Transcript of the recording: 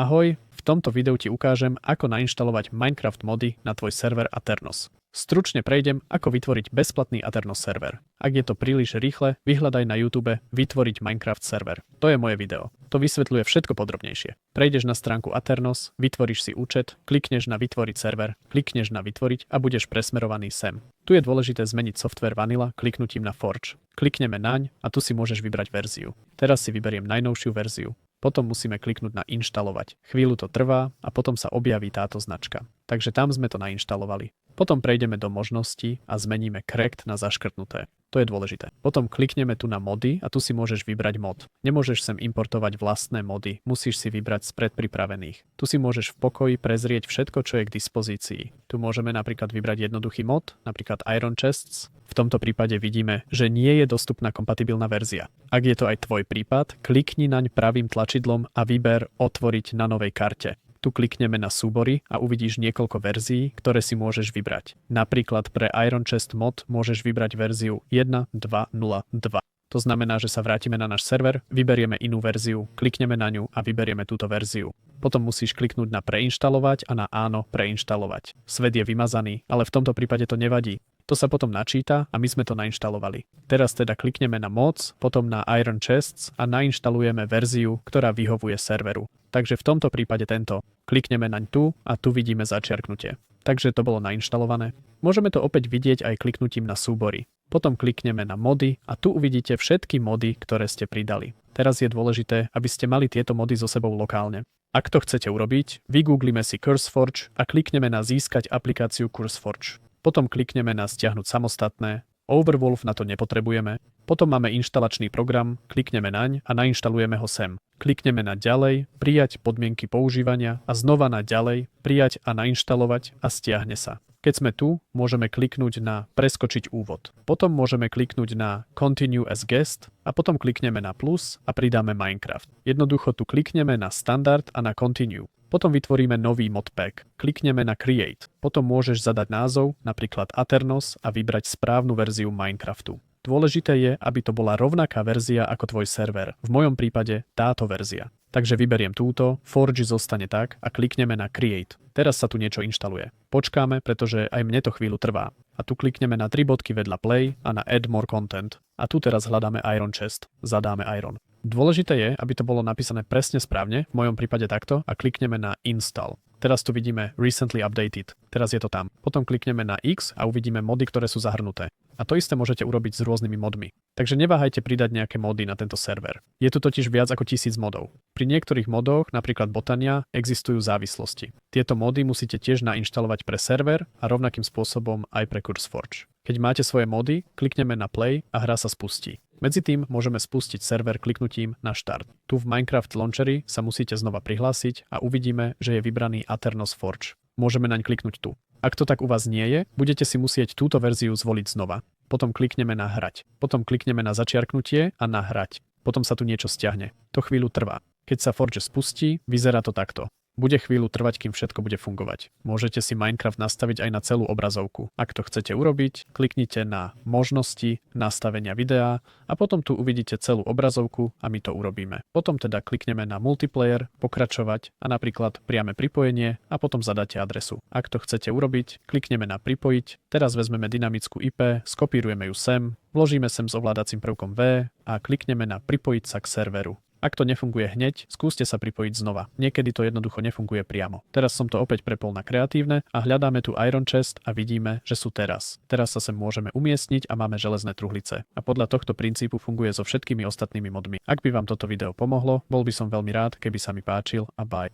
Ahoj, v tomto videu ti ukážem, ako nainštalovať Minecraft mody na tvoj server Aternos. Stručne prejdem, ako vytvoriť bezplatný Aternos server. Ak je to príliš rýchle, vyhľadaj na YouTube vytvoriť Minecraft server. To je moje video. To vysvetľuje všetko podrobnejšie. Prejdeš na stránku Aternos, vytvoríš si účet, klikneš na vytvoriť server, klikneš na vytvoriť a budeš presmerovaný sem. Tu je dôležité zmeniť software Vanilla kliknutím na Forge. Klikneme naň a tu si môžeš vybrať verziu. Teraz si vyberiem najnovšiu verziu. Potom musíme kliknúť na inštalovať. Chvíľu to trvá a potom sa objaví táto značka. Takže tam sme to nainštalovali. Potom prejdeme do možností a zmeníme correct na zaškrtnuté. To je dôležité. Potom klikneme tu na mody a tu si môžeš vybrať mod. Nemôžeš sem importovať vlastné mody, musíš si vybrať z predpripravených. Tu si môžeš v pokoji prezrieť všetko, čo je k dispozícii. Tu môžeme napríklad vybrať jednoduchý mod, napríklad Iron Chests. V tomto prípade vidíme, že nie je dostupná kompatibilná verzia. Ak je to aj tvoj prípad, klikni naň pravým tlačidlom a vyber otvoriť na novej karte. Tu klikneme na súbory a uvidíš niekoľko verzií, ktoré si môžeš vybrať. Napríklad pre Iron Chest mod môžeš vybrať verziu 1.2.0.2. To znamená, že sa vrátime na náš server, vyberieme inú verziu, klikneme na ňu a vyberieme túto verziu. Potom musíš kliknúť na preinštalovať a na áno preinštalovať. Svet je vymazaný, ale v tomto prípade to nevadí. To sa potom načíta a my sme to nainštalovali. Teraz teda klikneme na mods, potom na Iron Chests a nainštalujeme verziu, ktorá vyhovuje serveru. Takže v tomto prípade tento. Klikneme naň tu a tu vidíme začiarknutie. Takže to bolo nainštalované. Môžeme to opäť vidieť aj kliknutím na súbory. Potom klikneme na mody a tu uvidíte všetky mody, ktoré ste pridali. Teraz je dôležité, aby ste mali tieto mody so sebou lokálne. Ak to chcete urobiť, vygooglime si CurseForge a klikneme na získať aplikáciu CurseForge. Potom klikneme na stiahnuť samostatné. Overwolf na to nepotrebujeme. Potom máme inštalačný program, klikneme naň a nainštalujeme ho sem. Klikneme na ďalej, prijať podmienky používania a znova na ďalej, prijať a nainštalovať a stiahne sa. Keď sme tu, môžeme kliknúť na preskočiť úvod. Potom môžeme kliknúť na Continue as guest a potom klikneme na plus a pridáme Minecraft. Jednoducho tu klikneme na Standard a na Continue. Potom vytvoríme nový modpack. Klikneme na Create. Potom môžeš zadať názov, napríklad Aternos, a vybrať správnu verziu Minecraftu. Dôležité je, aby to bola rovnaká verzia ako tvoj server. V mojom prípade táto verzia. Takže vyberiem túto, Forge zostane tak a klikneme na Create. Teraz sa tu niečo inštaluje. Počkáme, pretože aj mne to chvíľu trvá. A tu klikneme na 3 bodky vedľa Play a na Add More Content. A tu teraz hľadáme Iron Chest. Zadáme Iron. Dôležité je, aby to bolo napísané presne správne, v mojom prípade takto, a klikneme na Install. Teraz tu vidíme Recently Updated. Teraz je to tam. Potom klikneme na X a uvidíme mody, ktoré sú zahrnuté. A to isté môžete urobiť s rôznymi modmi. Takže neváhajte pridať nejaké mody na tento server. Je tu totiž viac ako 1000 modov. Pri niektorých modoch, napríklad Botania, existujú závislosti. Tieto mody musíte tiež nainštalovať pre server a rovnakým spôsobom aj pre CurseForge. Keď máte svoje mody, klikneme na Play a hra sa spustí. Medzi tým môžeme spustiť server kliknutím na Štart. Tu v Minecraft Launcheri sa musíte znova prihlásiť a uvidíme, že je vybraný Aternos Forge. Môžeme naň kliknúť tu. Ak to tak u vás nie je, budete si musieť túto verziu zvoliť znova. Potom klikneme na Hrať. Potom klikneme na začiarknutie a na Hrať. Potom sa tu niečo stiahne. To chvíľu trvá. Keď sa Forge spustí, vyzerá to takto. Bude chvíľu trvať, kým všetko bude fungovať. Môžete si Minecraft nastaviť aj na celú obrazovku. Ak to chcete urobiť, kliknite na možnosti, nastavenia videa a potom tu uvidíte celú obrazovku a my to urobíme. Potom teda klikneme na multiplayer, pokračovať a napríklad priame pripojenie a potom zadáte adresu. Ak to chcete urobiť, klikneme na pripojiť, teraz vezmeme dynamickú IP, skopírujeme ju sem, vložíme sem s ovládacím prvkom V a klikneme na pripojiť sa k serveru. Ak to nefunguje hneď, skúste sa pripojiť znova. Niekedy to jednoducho nefunguje priamo. Teraz som to opäť prepol na kreatívne a hľadáme tu Iron Chest a vidíme, že sú teraz. Teraz sa sem môžeme umiestniť a máme železné truhlice. A podľa tohto princípu funguje so všetkými ostatnými modmi. Ak by vám toto video pomohlo, bol by som veľmi rád, keby sa mi páčil a bye.